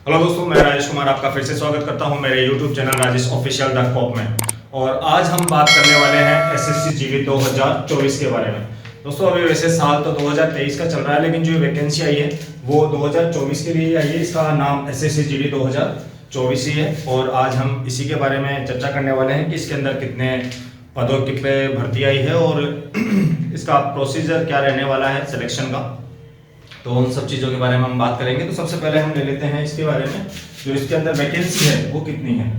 Hello दोस्तों, मैं राजेश कुमार आपका फिर से स्वागत करता हूं मेरे YouTube channel Rajesh official the cop में। और आज हम बात करने वाले हैं एसएससी जीडी 2024 के बारे में। दोस्तों अभी वैसे साल तो 2023 का चल रहा है, लेकिन जो वैकेंसी आई है वो 2024 के लिए आई है। इसका नाम एसएससी जीडी 2024 ही है और आज हम इसी के बारे में चर्चा करने वाले हैं कि इसके अंदर कितने पदों पे भर्ती आई है और इसका प्रोसीजर क्या रहने वाला है सिलेक्शन का। तो उन सब चीज़ों के बारे में हम बात करेंगे। तो सबसे पहले हम ले लेते हैं इसके बारे में, जो इसके अंदर वैकेंसी है वो कितनी है।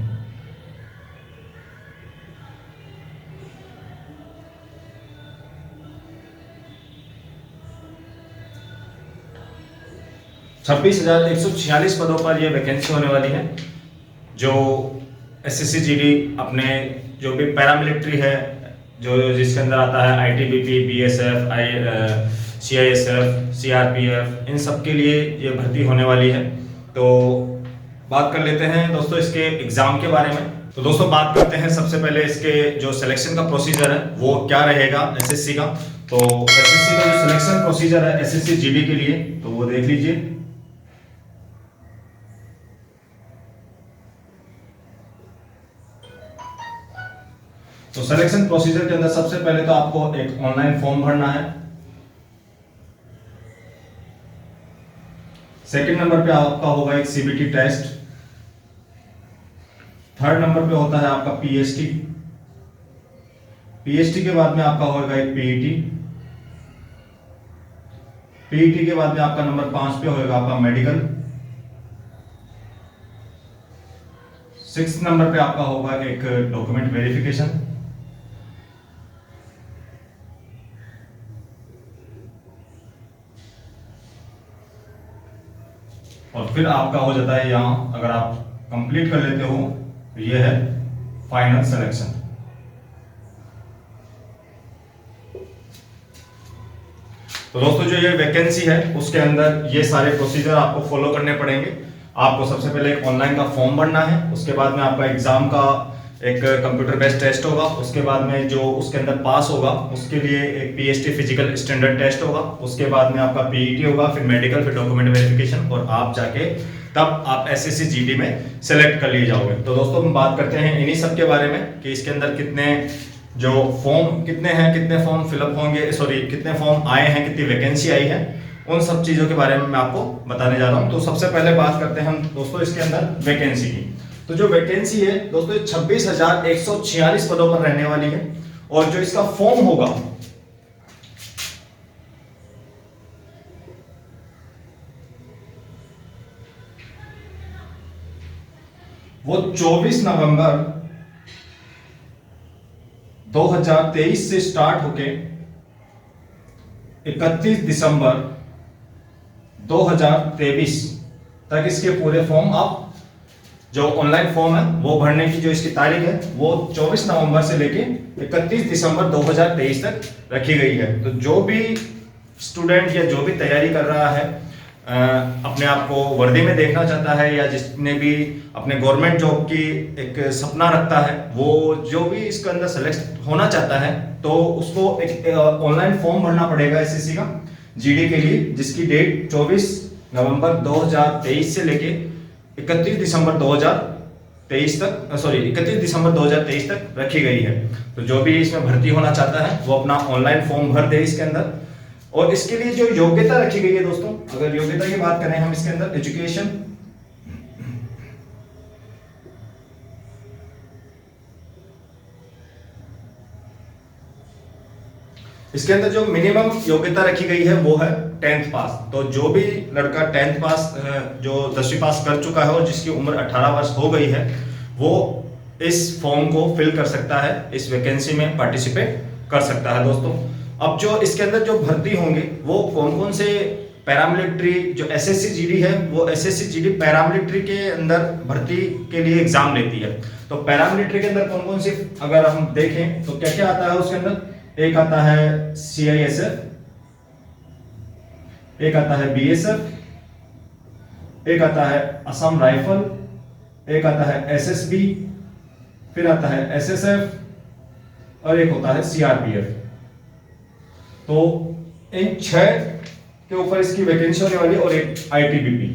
छब्बीस 1,146 पदों पर ये वैकेंसी होने वाली है। जो एसएससी जीडी अपने जो भी पैरामिलिट्री है, जो जिसके अंदर आता है आईटीबीपी, बीएसएफ, सीआईएसएफ, सीआरपीएफ, इन सब के लिए ये भर्ती होने वाली है। तो बात कर लेते हैं दोस्तों इसके एग्जाम के बारे में। तो दोस्तों बात करते हैं सबसे पहले इसके जो सिलेक्शन का प्रोसीजर है वो क्या रहेगा एसएससी का। तो एसएससी का जो सिलेक्शन प्रोसीजर है एसएससी जीडी के लिए, तो वो देख लीजिए। तो सिलेक्शन प्रोसीजर के अंदर सबसे पहले तो आपको एक ऑनलाइन फॉर्म भरना है। सेकंड नंबर पे आपका होगा एक सीबीटी टेस्ट। थर्ड नंबर पे होता है आपका पीएसटी। पीएसटी के बाद में आपका होगा एक पीईटी। पीईटी के बाद में आपका नंबर 5 पे होगा आपका मेडिकल। 6 नंबर पे आपका होगा एक डॉक्यूमेंट वेरिफिकेशन। और फिर आपका हो जाता है यहां, अगर आप कंप्लीट कर लेते हो तो ये है फाइनल सिलेक्शन। तो दोस्तों जो ये वैकेंसी है उसके अंदर ये सारे प्रोसीजर आपको फॉलो करने पड़ेंगे। आपको सबसे पहले एक ऑनलाइन का फॉर्म भरना है, उसके बाद में आपका एग्जाम का एक कंप्यूटर बेस्ड टेस्ट होगा, उसके बाद में जो उसके अंदर पास होगा उसके लिए एक पीएसटी फिजिकल स्टैंडर्ड टेस्ट होगा, उसके बाद में आपका पीईटी होगा, फिर मेडिकल, फिर डॉक्यूमेंट वेरिफिकेशन, और आप जाके तब आप एसएससी जीडी में सेलेक्ट कर लिए जाओगे। तो दोस्तों हम बात करते हैं इन्हीं सब के बारे में कि इसके अंदर कितने जो फॉर्म कितने हैं, कितने फॉर्म फिलअप होंगे, सॉरी कितने फॉर्म आए हैं, कितनी वैकेंसी आई है, उन सब चीजों के बारे में मैं आपको बताने जा रहा हूं। तो सबसे पहले बात करते हैं हम दोस्तों इसके अंदर वैकेंसी की। तो जो वैकेंसी है दोस्तों 26,146 पदों पर रहने वाली है। और जो इसका फॉर्म होगा वो 24 नवंबर 2023 से स्टार्ट होके 31 दिसंबर 2023 तक इसके पूरे फॉर्म आप जो ऑनलाइन फॉर्म है वो भरने की जो इसकी तारीख है वो 24 नवंबर से लेके 31 दिसंबर 2023 तक रखी गई है। तो जो भी स्टूडेंट या जो भी तैयारी कर रहा है, अपने आप को वर्दी में देखना चाहता है, या जिसने भी अपने गवर्नमेंट जॉब की एक सपना रखता है, वो जो भी इसके अंदर सेलेक्ट होना चाहता है, तो उसको एक ऑनलाइन फॉर्म भरना पड़ेगा एसएससी का जीडी के लिए, जिसकी डेट 24 नवंबर 2023 से लेके 31 दिसंबर 2023 तक, सॉरी 31 दिसंबर 2023 तक रखी गई है। तो जो भी इसमें भर्ती होना चाहता है वो अपना ऑनलाइन फॉर्म भर दे इसके अंदर। और इसके लिए जो योग्यता रखी गई है दोस्तों, अगर योग्यता की बात करें हम इसके अंदर एजुकेशन, इसके अंदर जो मिनिमम योग्यता रखी गई है वो है 10th पास। तो जो भी लड़का 10th पास, जो 10वीं पास कर चुका है और जिसकी उम्र 18 वर्ष हो गई है, वो इस फॉर्म को फिल कर सकता है, इस वैकेंसी में पार्टिसिपेट कर सकता है दोस्तों। अब जो इसके अंदर जो भर्ती होंगे वो कौन कौन से पैरामिलिट्री, जो एसएससी जीडी है वो एसएससी जीडी पैरामिलिट्री के अंदर भर्ती के लिए एग्जाम लेती है। तो पैरामिलिट्री के अंदर कौन कौन सी अगर हम देखें तो क्या क्या आता है उसके अंदर, एक आता है सीआईएसएफ, एक आता है बीएसएफ, एक आता है असम राइफल, एक आता है एसएसबी, फिर आता है एसएसएफ और एक होता है सीआरपीएफ। तो इन 6 के ऊपर इसकी वैकेंसी होने वाली है और एक आईटीबीपी।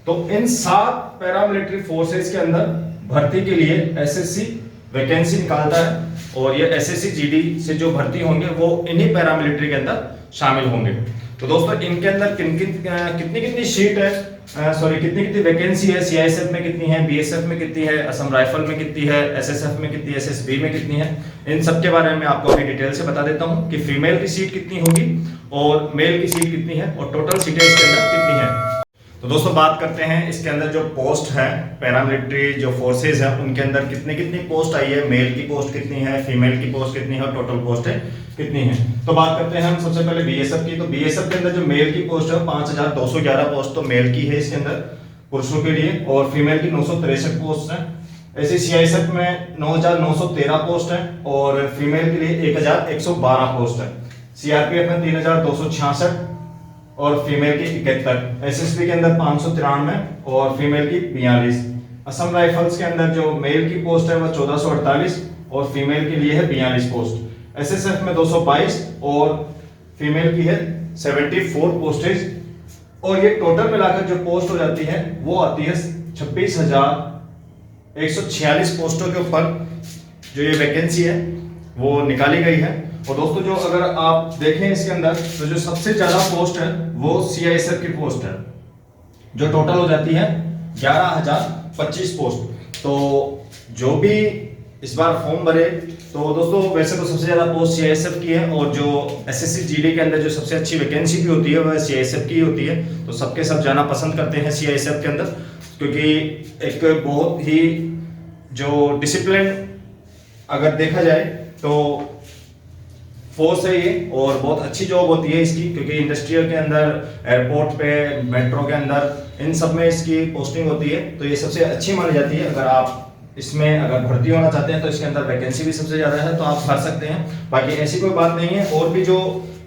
तो इन 7 पैरामिलिट्री फोर्सेस के अंदर भर्ती के लिए एसएससी वैकेंसी निकालता है और ये एसएससी जीडी से जो भर्ती होंगे वो इन्हीं पैरामिलिट्री के अंदर शामिल होंगे। तो दोस्तों इनके अंदर कितनी कितनी सीट है, कितनी कितनी वैकेंसी है, सीआईएसएफ में कितनी है, बीएसएफ में कितनी है, असम राइफल में कितनी है, एसएसएफ में कितनी है, एसएसबी में कितनी है, इन सब के बारे में आपको अभी डिटेल से बता देता हूं कि फीमेल की सीट कितनी होगी और मेल की सीट कितनी है और टोटल सीटें इसके अंदर कितनी है। तो दोस्तों बात करते हैं इसके अंदर जो पोस्ट है, पैरामिलिट्री जो फोर्सेज है उनके अंदर कितनी कितनी पोस्ट आई है, मेल की पोस्ट कितनी है, फीमेल की पोस्ट कितनी है और टोटल पोस्ट है कितनी है। तो बात करते हैं हम सबसे पहले बीएसएफ की। तो बीएसएफ के अंदर जो मेल की पोस्ट है 5211 पोस्ट तो मेल की है इसके अंदर पुरुषों के लिए और फीमेल की 963 पोस्ट है। ऐसे सीआईएसएफ में 9913 पोस्ट है और फीमेल के लिए 1112 पोस्ट है। सीआरपीएफ में 3266 और फीमेल की 71, एसएसबी के अंदर 593 और फीमेल की 42। असम राइफल्स के अंदर जो मेल की पोस्ट है वह 1448 और फीमेल के लिए है 42 पोस्ट। एसएसएफ में 222 और फीमेल की है 74 पोस्टेज और ये टोटल मिलाकर जो पोस्ट हो जाती है वो आती है 26,146 पोस्टों के ऊपर जो ये वैकेंसी है वो निकाली गई है। और दोस्तों जो अगर आप देखें इसके अंदर तो जो सबसे ज्यादा पोस्ट है वो सीआईएसएफ की पोस्ट है जो टोटल हो जाती है 11,025 पोस्ट। तो जो भी इस बार फॉर्म भरे तो दोस्तों वैसे तो सबसे ज्यादा पोस्ट सीआईएसएफ की है और जो एसएससी जीडी के अंदर जो सबसे अच्छी वैकेंसी भी होती है वह सीआईएसएफ की होती है। तो सबके सब जाना पसंद करते हैं सीआईएसएफ के अंदर क्योंकि एक बहुत ही जो डिसिप्लिन अगर देखा जाए तो फोर्स है ये और बहुत अच्छी जॉब होती है इसकी क्योंकि इंडस्ट्रियल के अंदर, एयरपोर्ट पे, मेट्रो के अंदर इन सब में इसकी पोस्टिंग होती है। तो ये सबसे अच्छी मानी जाती है। अगर आप इसमें अगर भर्ती होना चाहते हैं तो इसके अंदर वैकेंसी भी सबसे ज्यादा है तो आप भर सकते हैं। बाकी ऐसी कोई बात नहीं है। और भी जो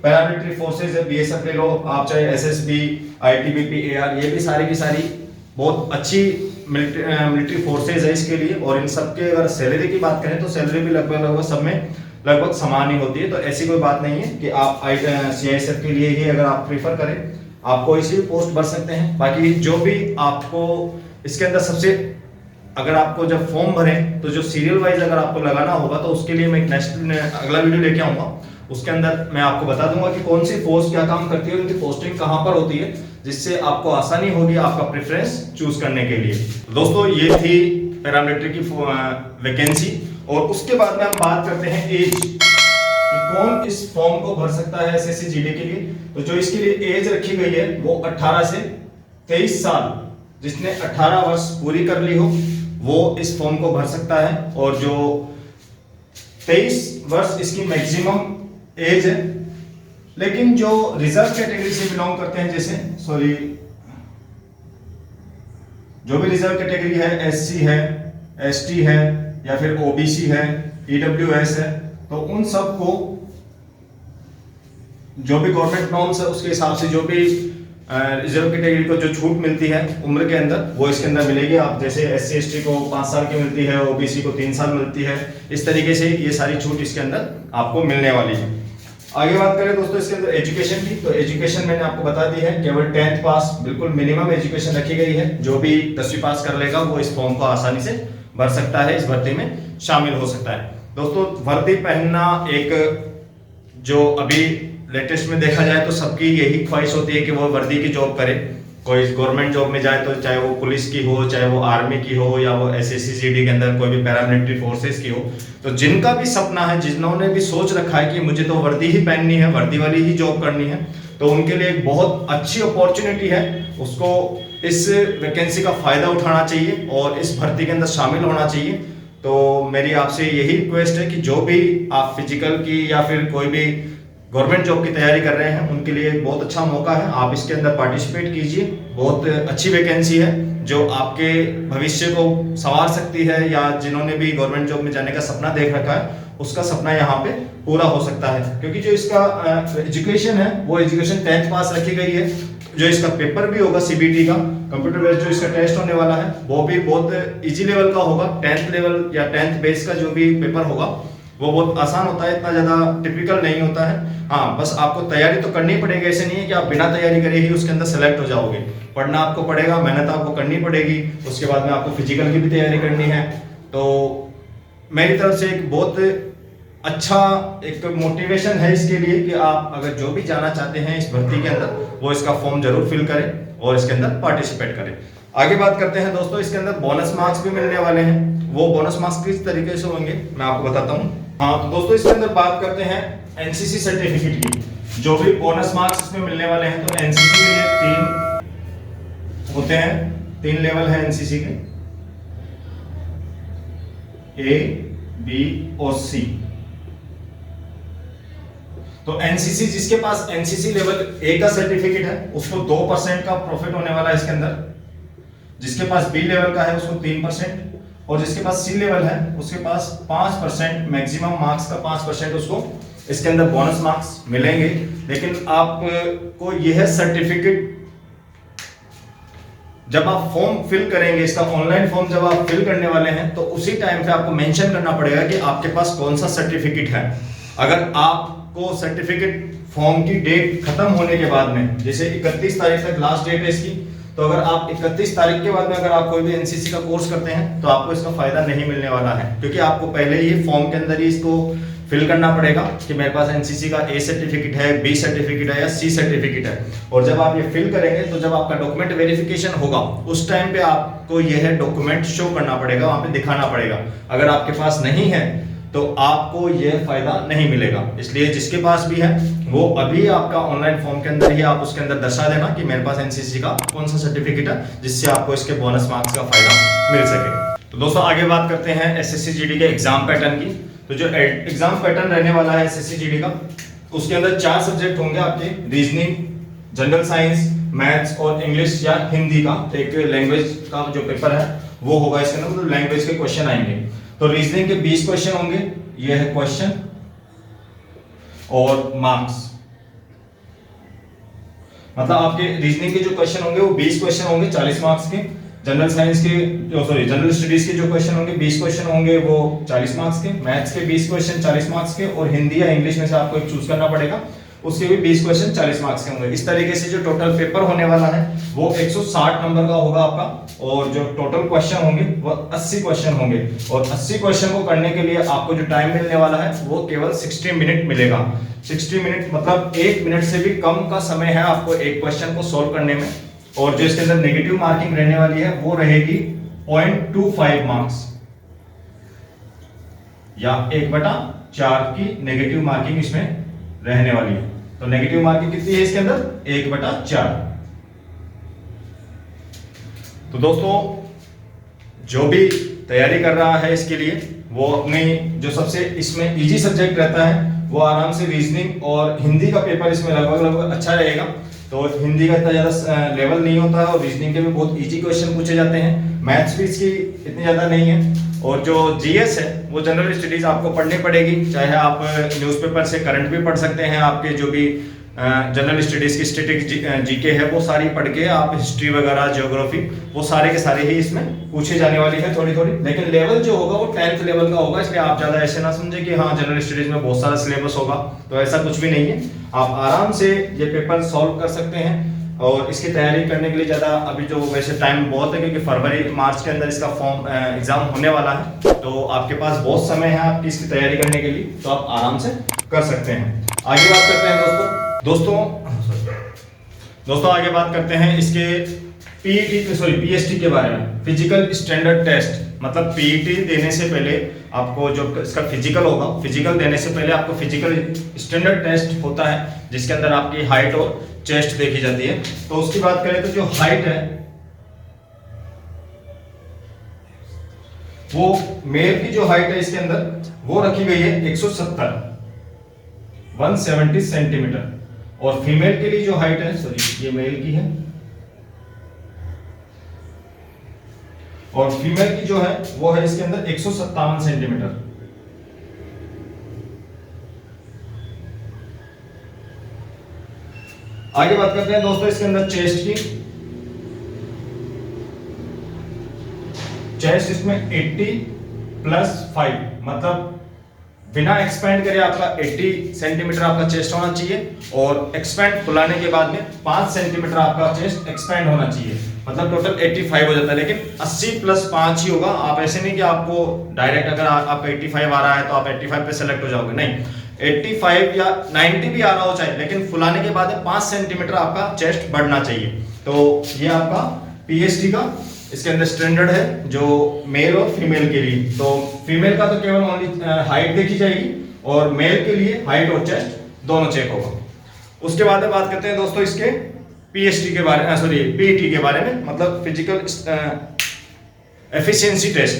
पैरामिलिट्री फोर्सेज है, बीएसएफ ले लो आप, चाहे एसएसबी, आईटीबीपी, एआर, ये भी सारी की सारी बहुत अच्छी मिलिट्री फोर्सेज है इसके लिए। और इन सबके अगर सैलरी की बात करें तो सैलरी भी लगभग सब में लगभग समान ही होती है। तो ऐसी कोई बात नहीं है कि आप सीआईएसएफ के लिए ही अगर आप प्रीफर करें आप कोई सी भी पोस्ट भर सकते हैं। बाकी जो भी आपको इसके अंदर सबसे अगर आपको जब फॉर्म भरें तो जो सीरियल वाइज अगर आपको लगाना होगा तो उसके लिए मैं एक नेक्स्ट अगला वीडियो लेके आऊंगा। उसके अंदर मैं आपको बता दूंगा कि कौन सी फोर्स क्या काम करती है, उनकी पोस्टिंग कहां पर होती है, जिससे आपको आसानी होगी आपका प्रेफरेंस चूज करने के लिए। दोस्तों ये थी पैरामिलिट्री की वैकेंसी। और उसके बाद में हम बात करते हैं एज कि कौन इस फॉर्म को भर सकता है एसएससी जीडी के लिए। तो जो इसके लिए एज रखी गई है वो 18 से 23 साल, जिसने 18 वर्ष पूरी कर ली हो वो इस फॉर्म को भर सकता है। और जो 23 वर्ष इसकी मैक्सिमम एज है। लेकिन जो रिजर्व कैटेगरी से बिलोंग करते हैं, जैसे जो भी रिजर्व कैटेगरी है, एससी है, एसटी है या फिर ओबीसी है, ईडब्ल्यूएस है, तो उन सब को जो भी गवर्नमेंट नॉर्म्स है उसके हिसाब से जो भी रिजर्व कैटेगरी को जो छूट मिलती है उम्र के अंदर वो इसके अंदर मिलेगी। आप जैसे एससी एसटी को 5 साल की मिलती है, ओबीसी को 3 साल मिलती है, इस तरीके से ये सारी छूट इसके अंदर आपको मिलने वाली है। आगे बात करें दोस्तों इसके अंदर एजुकेशन की, तो एजुकेशन मैंने आपको बता दी है, केवल 10th पास बिल्कुल मिनिमम एजुकेशन रखी गई है। जो भी 10वीं पास कर लेगा वो इस फॉर्म को आसानी से भर सकता है, इस भर्ती में शामिल हो सकता है। दोस्तों वर्दी पहनना एक जो अभी लेटेस्ट में देखा जाए तो सबकी यही ख्वाहिश होती है कि वो वर्दी की जॉब करे। कोई गवर्नमेंट जॉब में जाए तो चाहे वो पुलिस की हो, चाहे वो आर्मी की हो, या वो एसएससी जीडी के अंदर कोई भी पैरामिलिट्री फोर्सेस की हो। तो जिनका भी सपना है, जिन्होंने भी सोच रखा है कि मुझे तो वर्दी ही पहननी है, वर्दी वाली ही जॉब करनी है, तो उनके लिए एक बहुत अच्छी अपॉर्चुनिटी है। उसको इस वैकेंसी का फायदा उठाना चाहिए और इस भर्ती के अंदर शामिल होना चाहिए। तो मेरी आपसे यही रिक्वेस्ट है कि जो भी आप फिजिकल की या फिर कोई भी गवर्नमेंट जॉब की तैयारी कर रहे हैं उनके लिए एक बहुत अच्छा मौका है, आप इसके अंदर पार्टिसिपेट कीजिए। बहुत अच्छी वैकेंसी है जो आपके भविष्य को संवार सकती है, या जिन्होंने भी गवर्नमेंट जॉब में जाने का सपना देख रखा है उसका सपना यहाँ पे पूरा हो सकता है। क्योंकि जो इसका एजुकेशन है वो एजुकेशन 10th पास रखी गई है। जो इसका पेपर भी होगा सीबीटी का, कंप्यूटर बेस्ड जो इसका टेस्ट होने वाला है वो भी बहुत इजी लेवल का होगा। 10th लेवल या 10th बेस का जो भी पेपर होगा वो बहुत आसान होता है, इतना ज़्यादा टिपिकल नहीं होता है। हाँ, बस आपको तैयारी तो करनी पड़ेगी, ऐसे नहीं है कि आप बिना तैयारी करे ही उसके अंदर सेलेक्ट हो जाओगे। पढ़ना आपको पड़ेगा, मेहनत आपको करनी पड़ेगी, उसके बाद में आपको फिजिकल की भी तैयारी करनी है। तो मेरी तरफ से एक बहुत अच्छा एक मोटिवेशन है इसके लिए कि आप अगर जो भी जाना चाहते हैं इस भर्ती के अंदर, वो इसका फॉर्म जरूर फिल करें और इसके अंदर पार्टिसिपेट करें। आगे बात करते हैं दोस्तों, इसके अंदर बोनस मार्क्स भी मिलने वाले हैं। वो बोनस मार्क्स किस तरीके से होंगे मैं आपको बताता हूँ। हाँ, तो दोस्तों इसके अंदर बात करते हैं एनसीसी सर्टिफिकेट की। जो भी बोनस मार्क्स इसमें मिलने वाले हैं, तो एनसीसी के लिए 3 होते हैं, 3 लेवल है एनसीसी के, ए, बी और सी। तो एनसीसी, जिसके पास एनसीसी लेवल ए का सर्टिफिकेट है उसको 2% का प्रॉफिट होने वाला है इसके अंदर। जिसके पास बी लेवल का है उसको 3%, और जिसके पास सी लेवल है उसके पास 5%, मैक्सिमम मार्क्स का 5% उसको इसके अंदर बोनस मार्क्स मिलेंगे। लेकिन आपको यह सर्टिफिकेट जब आप फॉर्म फिल करेंगे, इसका ऑनलाइन फॉर्म जब आप फिल करने वाले हैं, तो उसी टाइम पे आपको मेंशन करना पड़ेगा कि आपके पास कौन सा सर्टिफिकेट है। अगर आपको सर्टिफिकेट फॉर्म की डेट खत्म होने के बाद में, जैसे 31 तारीख तक लास्ट डेट है इसकी, तो अगर आप 31 तारीख के बाद में अगर आप कोई भी एनसीसी का कोर्स करते हैं तो आपको इसका फायदा नहीं मिलने वाला है, क्योंकि आपको पहले ही फॉर्म के अंदर ही इसको फिल करना पड़ेगा कि मेरे पास एनसीसी का ए सर्टिफिकेट है, बी सर्टिफिकेट है या सी सर्टिफिकेट है। और जब आप ये फिल करेंगे तो जब आपका डॉक्यूमेंट वेरिफिकेशन होगा उस टाइम पे आपको यह डॉक्यूमेंट शो करना पड़ेगा, वहां पे दिखाना पड़ेगा। अगर आपके पास नहीं है तो आपको यह फायदा नहीं मिलेगा। इसलिए जिसके पास भी है वो अभी आपका ऑनलाइन फॉर्म के अंदर ही आप उसके अंदर दर्शा देना कि मेरे पास एनसीसी का कौन सा सर्टिफिकेट है, जिससे आपको इसके बोनस मार्क्स का फायदा मिल सके। तो दोस्तों आगे बात करते हैं एसएससी जीडी के एग्जाम पैटर्न की। तो जो एग्जाम पैटर्न रहने वाला है एसएससी जीडी का, उसके अंदर 4 सब्जेक्ट होंगे आपके, रीजनिंग, जनरल साइंस, मैथ्स और इंग्लिश या हिंदी का एक लैंग्वेज का जो पेपर है वो होगा इसके अंदर, मतलब लैंग्वेज के क्वेश्चन आएंगे। तो रीजनिंग के 20 क्वेश्चन होंगे, ये है क्वेश्चन और मार्क्स, मतलब आपके रीजनिंग के जो क्वेश्चन होंगे वो 20 क्वेश्चन होंगे 40 मार्क्स के। जनरल साइंस के जनरल स्टडीज के जो क्वेश्चन होंगे 20 क्वेश्चन होंगे वो 40 मार्क्स के। मैथ्स के 20 क्वेश्चन 40 मार्क्स के, और हिंदी या इंग्लिश में से आपको एक चूज करना पड़ेगा, उसके भी 20 क्वेश्चन 40 मार्क्स के होंगे। इस तरीके से जो टोटल पेपर होने वाला है वो 160 नंबर का होगा आपका, और जो टोटल क्वेश्चन होंगे वो 80 क्वेश्चन होंगे। और 80 क्वेश्चन को करने के लिए आपको जो टाइम मिलने वाला है वो केवल 60 मिनट मिलेगा। 60 मिनट मतलब 1 मिनट से भी कम का समय है आपको एक क्वेश्चन को सोल्व करने में। और जो इसके अंदर नेगेटिव मार्किंग रहने वाली है वो रहेगी 0.25 मार्क्स, या 1/4 की नेगेटिव मार्किंग इसमें रहने वाली है। तो नेगेटिव मार्किंग कितनी है इसके अंदर? 1/4। तो दोस्तों जो भी तैयारी कर रहा है इसके लिए, वो अपने जो सबसे इसमें इजी सब्जेक्ट रहता है वो आराम से रीजनिंग और हिंदी का पेपर इसमें लगभग अच्छा रहेगा। तो हिंदी का इतना ज़्यादा लेवल नहीं होता है, और रीजनिंग के भी बहुत इजी क्वेश्चन पूछे जाते हैं। मैथ्स भी इसकी इतनी ज़्यादा नहीं है। और जो जीएस है वो जनरल स्टडीज आपको पढ़नी पड़ेगी, चाहे आप न्यूज़पेपर से करंट भी पढ़ सकते हैं, आपके जो भी जनरल स्टडीज की स्टैटिक जीके है वो सारी पढ़ के आप हिस्ट्री वगैरह ज्योग्राफी वो सारे के सारे ही इसमें पूछे जाने वाली है थोड़ी थोड़ी। लेकिन लेवल जो होगा वो 10th लेवल का होगा, इसलिए आप ज़्यादा ऐसे ना समझे कि हाँ जनरल स्टडीज में बहुत सारा सिलेबस होगा, तो ऐसा कुछ भी नहीं है। आप आराम से ये पेपर सॉल्व कर सकते हैं। और इसकी तैयारी करने के लिए ज़्यादा अभी जो वैसे टाइम बहुत है, क्योंकि फरवरी मार्च के अंदर इसका फॉर्म एग्जाम होने वाला है, तो आपके पास बहुत समय है आपकी इसकी तैयारी करने के लिए, तो आप आराम से कर सकते हैं। आगे बात करते हैं दोस्तों आगे बात करते हैं इसके पीएसटी के बारे में, फिजिकल स्टैंडर्ड टेस्ट। मतलब पीईटी देने से पहले आपको जो इसका फिजिकल होगा, फिजिकल देने से पहले आपको फिजिकल स्टैंडर्ड टेस्ट होता है, जिसके अंदर आपकी हाइट और चेस्ट देखी जाती है। तो उसकी बात करें तो जो हाइट है वो मेल की जो हाइट है इसके अंदर वो रखी गई है 170 सेंटीमीटर, और फीमेल के लिए जो हाइट है, सॉरी ये मेल की है, और फीमेल की जो है वो है इसके अंदर 157 सेंटीमीटर। आगे बात करते हैं दोस्तों इसके अंदर चेस्ट की। चेस्ट इसमें 80+5 मतलब बिना एक्सपेंड करे आपका 80 सेंटीमीटर आपका चेस्ट होना चाहिए, और एक्सपेंड फुलाने के बाद में 5 सेंटीमीटर आपका चेस्ट एक्सपेंड होना चाहिए, मतलब टोटल 85 हो जाता है। लेकिन 80 + 5 ही होगा। आप ऐसे नहीं कि आपको डायरेक्ट अगर आपका 85 आ रहा है तो आप 85 पे सेलेक्ट हो जाओगे, नहीं, 85 या 90 भी आ रहा हो चाहे, लेकिन फुलाने के बाद 5 सेंटीमीटर आपका चेस्ट बढ़ना चाहिए। तो ये आपका पीएसटी का इसके अंदर स्टैंडर्ड है जो मेल और फीमेल के लिए। तो फीमेल का तो केवल ओनली हाइट देखी जाएगी, और मेल के लिए हाइट और चेस्ट दोनों चेक होगा। उसके बाद बात करते हैं दोस्तों इसके पीएसटी के बारे में, सॉरी पीटी के बारे में, मतलब फिजिकल एफिशिएंसी टेस्ट।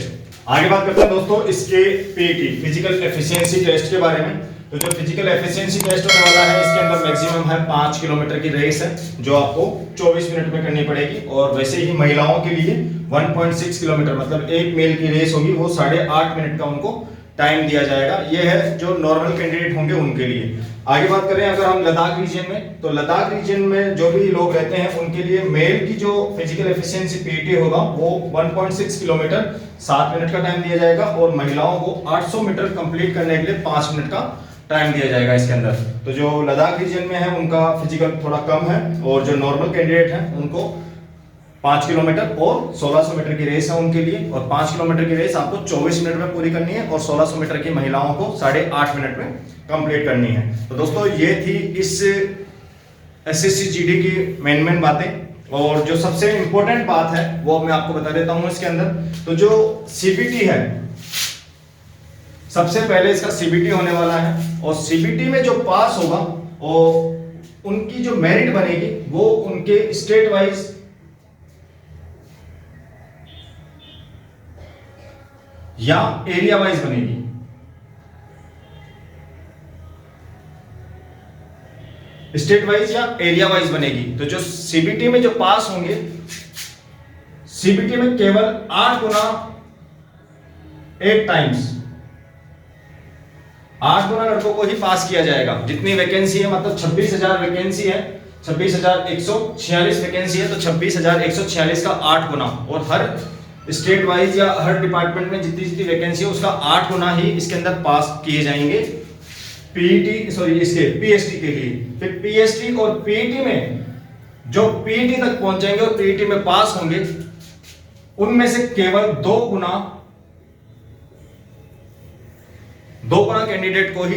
आगे बात करते हैं दोस्तों इसके पीटी फिजिकल एफिशिएंसी टेस्ट के बारे में। तो जो फिजिकल एफिशिएंसी टेस्ट होने वाला है, इसके अंदर मैक्सिमम है 5 किलोमीटर की रेस है जो आपको 24 मिनट में करनी पड़ेगी, और वैसे ही महिलाओं के लिए 1.6 किलोमीटर मतलब एक मील की रेस होगी, वो 8.5 मिनट का उनको टाइम दिया जाएगा। ये है जो नॉर्मल कैंडिडेट होंगे उनके लिए। आगे बात करें अगर हम लद्दाख रीजन में, तो लद्दाख रीजन में जो भी लोग रहते हैं उनके लिए मेल की जो फिजिकल एफिशिएंसी पीटी होगा वो 1.6 किलोमीटर 7 मिनट का टाइम दिया जाएगा, और महिलाओं को 800 मीटर कंप्लीट करने के लिए 5 मिनट का टाइम दिया जाएगा इसके अंदर। तो जो लद्दाख रीजन में है उनका फिजिकल थोड़ा कम है, और जो नॉर्मल कैंडिडेट हैं उनको 5 किलोमीटर और 1600 मीटर की रेस है उनके लिए, और 5 किलोमीटर की रेस आपको 24 मिनट में पूरी करनी है, और 1600 मीटर की महिलाओं को 8.5 मिनट में कंप्लीट करनी है। तो दोस्तों ये थी इस एसएससी जीडी की मेन बातें, और जो सबसे इंपॉर्टेंट बात है वो मैं आपको बता देता हूं इसके अंदर। तो जो सीबीटी है, सबसे पहले इसका सीबीटी होने वाला है, और सीबीटी में जो पास होगा और उनकी जो मेरिट बनेगी वो उनके स्टेट वाइज या एरिया वाइज बनेगी। स्टेट वाइज या एरिया वाइज बनेगी। तो जो सीबीटी में जो पास होंगे, सीबीटी में केवल 8 गुना 8 टाइम्स 8 गुना लड़कों को ही पास किया जाएगा। जितनी वैकेंसी है, मतलब 26,000 वैकेंसी है, 26,146 वैकेंसी है, तो 26,146 का 8 गुना, और हर स्टेट वाइज या हर डिपार्टमेंट में जितनी जितनी वैकेंसी है उसका 8 गुना ही इसके अंदर पास किए जाएंगे पीईटी, सॉरी इसके पीएसटी के लिए। फिर पीएसटी और पीईटी में जो पीईटी तक पहुंचेंगे और पीईटी में पास होंगे, उनमें से केवल 2 गुना कैंडिडेट को ही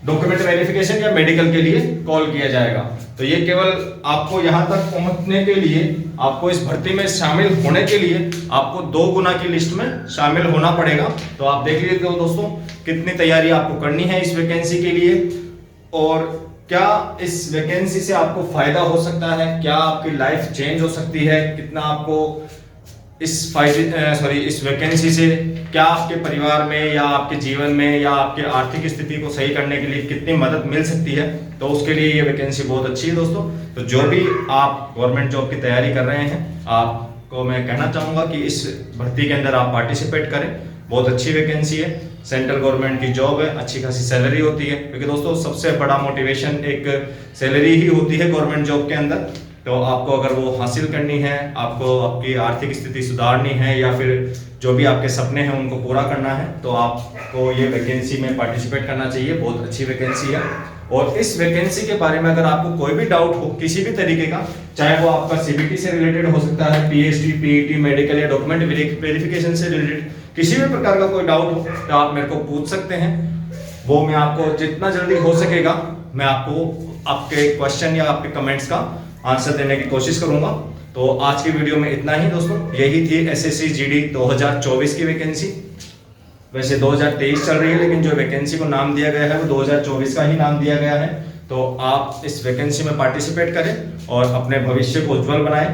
डॉक्यूमेंट वेरिफिकेशन या मेडिकल के लिए कॉल किया जाएगा। तो ये केवल आपको यहां तक पहुंचने के लिए, आपको इस भर्ती में शामिल होने के लिए आपको 2 गुना की लिस्ट में शामिल होना पड़ेगा। तो आप देख लीजिए दोस्तों कितनी तैयारी आपको करनी है इस वैकेंसी के लिए, और क्या इस वैकेंसी से आपको फायदा हो सकता है, क्या आपकी लाइफ चेंज हो सकती है, कितना आपको इस वैकेंसी से क्या आपके परिवार में या आपके जीवन में या आपके आर्थिक स्थिति को सही करने के लिए कितनी मदद मिल सकती है। तो उसके लिए ये वैकेंसी बहुत अच्छी है दोस्तों। तो जो भी आप गवर्नमेंट जॉब की तैयारी कर रहे हैं, आपको मैं कहना चाहूँगा कि इस भर्ती के अंदर आप पार्टिसिपेट करें। बहुत अच्छी वैकेंसी है, सेंट्रल गवर्नमेंट की जॉब है, अच्छी खासी सैलरी होती है, क्योंकि दोस्तों सबसे बड़ा मोटिवेशन एक सैलरी ही होती है गवर्नमेंट जॉब के अंदर। तो आपको अगर वो हासिल करनी है, आपको आपकी आर्थिक स्थिति सुधारनी है, या फिर जो भी आपके सपने हैं उनको पूरा करना है, तो आपको ये वैकेंसी में पार्टिसिपेट करना चाहिए। बहुत अच्छी वैकेंसी है। और इस वैकेंसी के बारे में अगर आपको कोई भी डाउट हो किसी भी तरीके का, चाहे वो आपका सीबीटी से रिलेटेड हो सकता है, पीएचडी, पीईटी, मेडिकल या डॉक्यूमेंट वेरिफिकेशन से रिलेटेड किसी भी प्रकार का कोई डाउट हो तो आप मेरे को पूछ सकते हैं। वो मैं आपको जितना जल्दी हो सकेगा मैं आपको आपके क्वेश्चन या आपके कमेंट्स का आंसर देने की कोशिश करूंगा। तो आज की वीडियो में इतना ही दोस्तों। यही थी एसएससी जीडी 2024 की वैकेंसी। वैसे 2023 चल रही है, लेकिन जो वैकेंसी को नाम दिया गया है वो 2024 का ही नाम दिया गया है। तो आप इस वैकेंसी में पार्टिसिपेट करें और अपने भविष्य को उज्जवल बनाएं।